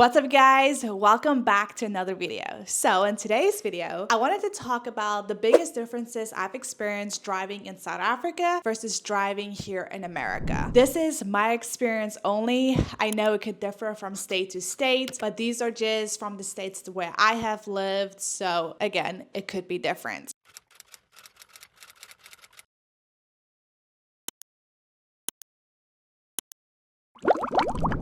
What's up guys? Welcome back to another video. So in today's video, I wanted to talk about the biggest differences I've experienced driving in South Africa versus driving here in America. This is my experience only. I know it could differ from state to state, but these are just from the states where I have lived. So again, it could be different.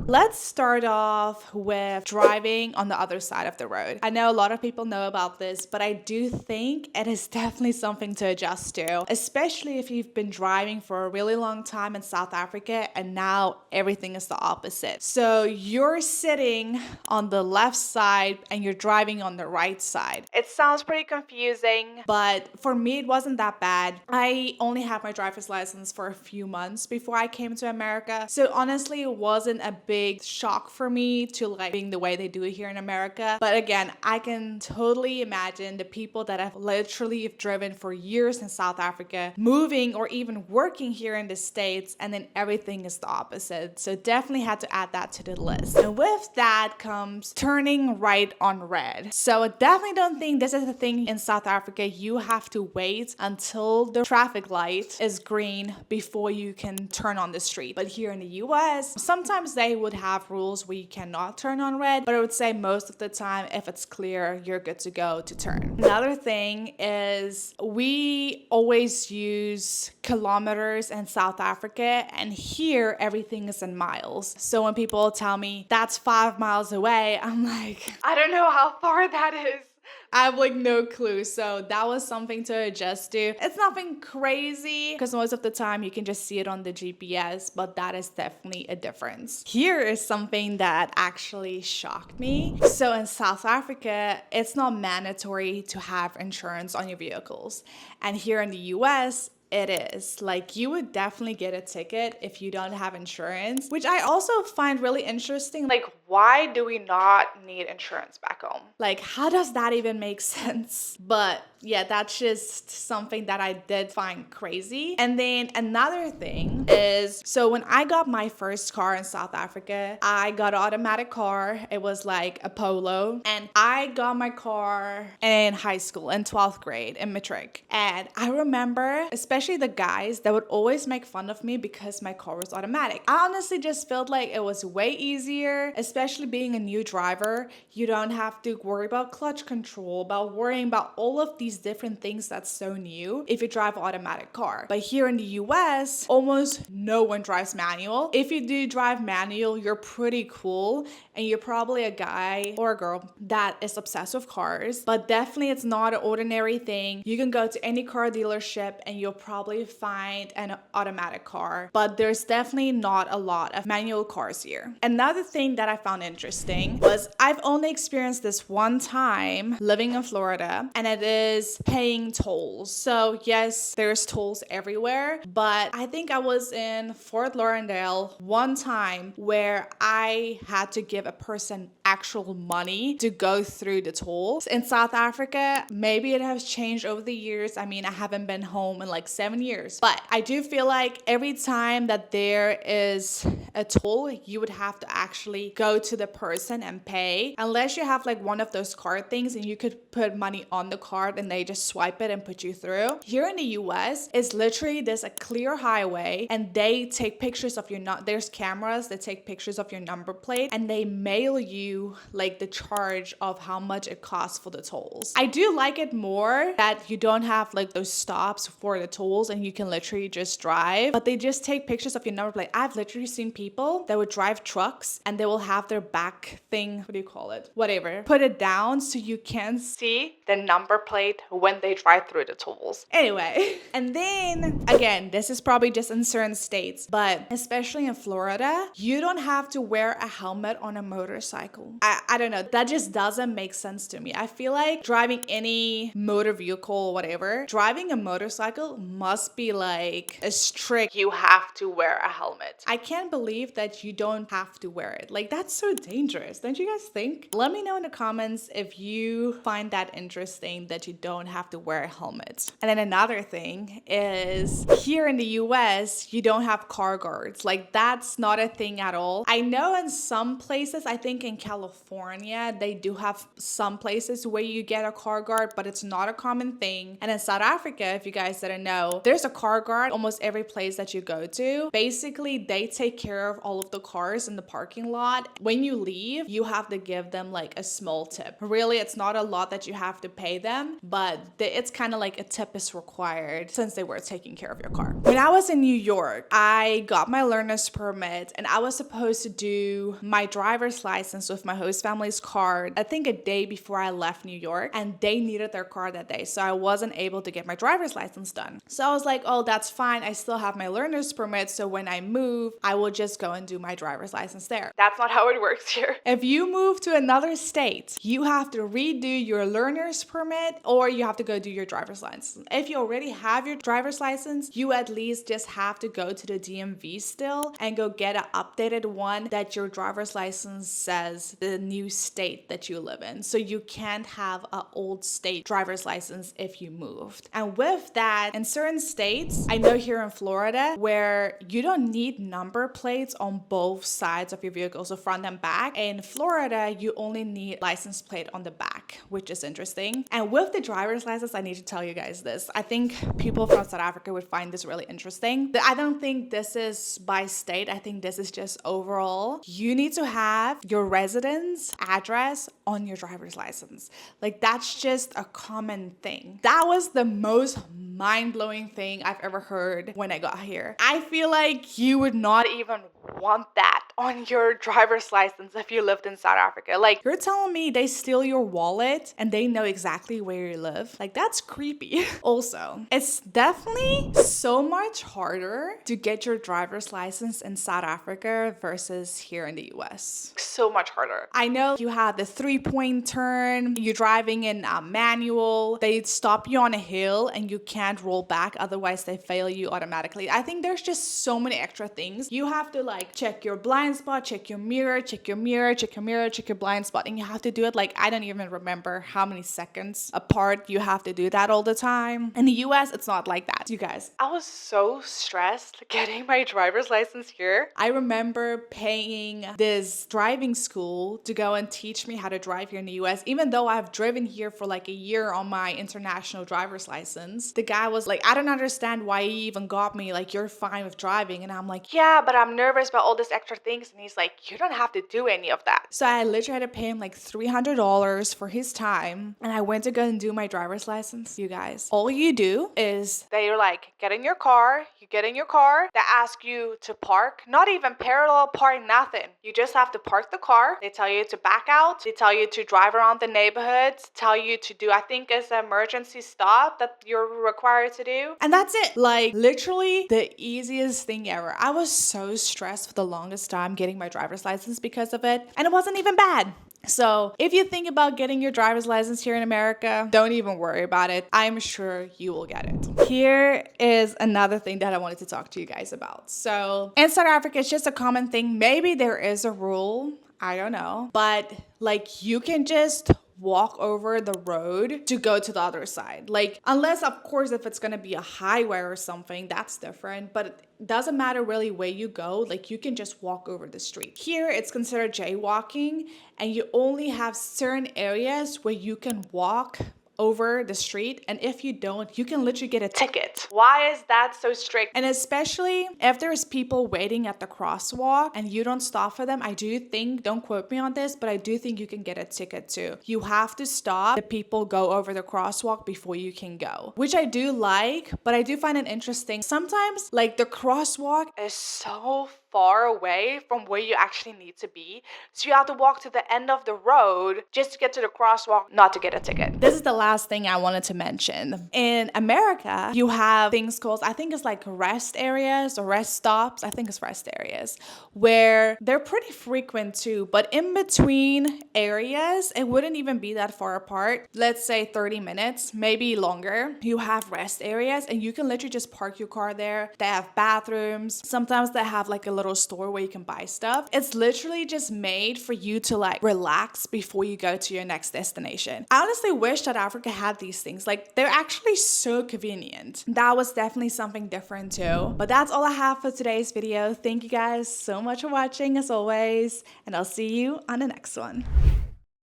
Let's start off with driving on the other side of the road. I know a lot of people know about this, but I do think it is definitely something to adjust to, especially if you've been driving for a really long time in South Africa and now everything is the opposite. So you're sitting on the left side and you're driving on the right side. It sounds pretty confusing, but for me, it wasn't that bad. I only had my driver's license for a few months before I came to America. So honestly, it wasn't a big shock for me to like being the way they do it here in America. But again, I can totally imagine the people that have literally driven for years in South Africa, moving or even working here in the States, and then everything is the opposite. So definitely had to add that to the list. And with that comes turning right on red. So I definitely don't think this is a thing in South Africa. You have to wait until the traffic light is green before you can turn on the street. But here in the US, sometimes they would have rules where you cannot turn on red, but I would say most of the time, if it's clear, you're good to go to turn. Another thing is we always use kilometers in South Africa, and here everything is in miles. So when people tell me that's 5 miles away, I'm like, I don't know how far that is. I have like no clue. So that was something to adjust to. It's nothing crazy because most of the time you can just see it on the GPS, but that is definitely a difference. Here is something that actually shocked me. So in South Africa, it's not mandatory to have insurance on your vehicles. And here in the US, it is. Like, you would definitely get a ticket if you don't have insurance, which I also find really interesting. Like, why do we not need insurance back home? Like, how does that even make sense? But yeah, that's just something that I did find crazy. And then another thing is, so when I got my first car in South Africa, I got an automatic car. It was like a Polo. And I got my car in high school, in 12th grade, in matric. And I remember, especially the guys that would always make fun of me because my car was automatic. I honestly just felt like it was way easier, especially being a new driver. You don't have to worry about clutch control, about worrying about all of these different things that's so new if you drive an automatic car. But here in the US, almost no one drives manual. If you do drive manual, you're pretty cool and you're probably a guy or a girl that is obsessed with cars. But definitely it's not an ordinary thing. You can go to any car dealership and you'll probably find an automatic car, but there's definitely not a lot of manual cars here. Another thing that I found interesting was I've only experienced this one time living in Florida, and it is paying tolls. So yes, there's tolls everywhere, but I think I was in Fort Lauderdale one time where I had to give a person actual money to go through the tolls. In South Africa, maybe it has changed over the years. I mean, I haven't been home in like 7 years, but I do feel like every time that there is a toll, you would have to actually go to the person and pay, unless you have like one of those card things and you could put money on the card and they just swipe it and put you through. Here in the US, it's literally there's a clear highway and they take pictures of your there's cameras that take pictures of your number plate and they mail you like the charge of how much it costs for the tolls. I do like it more that you don't have like those stops for the tolls and you can literally just drive, but they just take pictures of your number plate. I've literally seen people that would drive trucks and they will have their back thing, what do you call it? Whatever. Put it down so you can see the number plate when they drive through the tolls. Anyway, and then again, this is probably just in certain states, but especially in Florida, you don't have to wear a helmet on a motorcycle. I don't know. That just doesn't make sense to me. I feel like driving any motor vehicle or whatever, driving a motorcycle must be like a strict, you have to wear a helmet. I can't believe that you don't have to wear it. Like, that's so dangerous, don't you guys think? Let me know in the comments if you find that interesting that you don't have to wear a helmet. And then another thing is here in the US, you don't have car guards. Like that's not a thing at all. I know in some places, I think in California, they do have some places where you get a car guard, but it's not a common thing. And in South Africa, if you guys didn't know, there's a car guard almost every place that you go to. Basically, they take care of all of the cars in the parking lot. When you leave, you have to give them like a small tip. Really, it's not a lot that you have to pay them, but it's kind of like a tip is required since they were taking care of your car. When I was in New York, I got my learner's permit and I was supposed to do my driver's license with my host family's card, I think a day before I left New York, and they needed their car that day. So I wasn't able to get my driver's license done. So I was like, oh, that's fine. I still have my learner's permit. So when I move, I will just go and do my driver's license there. That's not how it works here. If you move to another state, you have to redo your learner's permit or you have to go do your driver's license. If you already have your driver's license, you at least just have to go to the DMV still and go get an updated one that your driver's license says the new state that you live in. So you can't have an old state driver's license if you moved. And with that, in certain states, I know here in Florida, where you don't need number plates on both sides of your vehicle, so front and back. In Florida, you only need license plate on the back, which is interesting. And with the driver's license, I need to tell you guys this. I think people from South Africa would find this really interesting. I don't think this is by state. I think this is just overall. You need to have your residence address on your driver's license. Like that's just a common thing. That was the most mind-blowing thing I've ever heard when I got here. I feel like you would not even want that on your driver's license if you lived in South Africa. Like you're telling me they steal your wallet and they know exactly where you live? Like that's creepy. Also, it's definitely so much harder to get your driver's license in South Africa versus here in the US. So much harder. I know you have the 3-point turn, you're driving in a manual, they stop you on a hill and you can't roll back, otherwise they fail you automatically. I think there's just so many extra things. You have to like check your blind spot, check your mirror, check your mirror, check your mirror, check your blind spot, and you have to do it like, I don't even remember how many seconds apart you have to do that all the time. In the US, it's not like that. You guys, I was so stressed getting my driver's license here. I remember paying this driving school to go and teach me how to drive here in the US, even though I've driven here for like a year on my international driver's license. The guy was like, I don't understand why he even got me, like, you're fine with driving. And I'm like, yeah, but I'm nervous about all these extra things. And he's like, you don't have to do any of that. So I literally had to pay him like $300 for his time. And I went to go and do my driver's license. You guys, all you do is they're like, get in your car. You get in your car. They ask you to park, not even parallel park, nothing. You just have to park the car. They tell you to back out. They tell you to drive around the neighborhoods, tell you to do, I think it's an emergency stop that you're required to do. And that's it. Like literally the easiest thing ever. I was so stressed for the longest time getting my driver's license because of it. And it wasn't even bad. So if you think about getting your driver's license here in America, don't even worry about it. I'm sure you will get it. Here is another thing that I wanted to talk to you guys about. So in South Africa, it's just a common thing. Maybe there is a rule. I don't know. But like you can just walk over the road to go to the other side. Like, unless of course, if it's going to be a highway or something, that's different. But it doesn't matter really where you go. Like you can just walk over the street. Here it's considered jaywalking and you only have certain areas where you can walk over the street, and if you don't, you can literally get a ticket. Why is that so strict? And especially if there's people waiting at the crosswalk and you don't stop for them, I do think, don't quote me on this, but I do think you can get a ticket too. You have to stop the people go over the crosswalk before you can go, which I do like, but I do find it interesting. Sometimes like the crosswalk is so far away from where you actually need to be. So you have to walk to the end of the road just to get to the crosswalk, not to get a ticket. This is the last thing I wanted to mention. In America, you have things called, I think it's like rest areas or rest stops. I think it's rest areas where they're pretty frequent too, but in between areas, it wouldn't even be that far apart. Let's say 30 minutes, maybe longer. You have rest areas and you can literally just park your car there. They have bathrooms. Sometimes they have like a little store where you can buy stuff. It's literally just made for you to like relax before you go to your next destination. I honestly wish that Africa had these things. Like, they're actually so convenient. That was definitely something different too. But that's all I have for today's video. Thank you guys so much for watching as always, and I'll see you on the next one.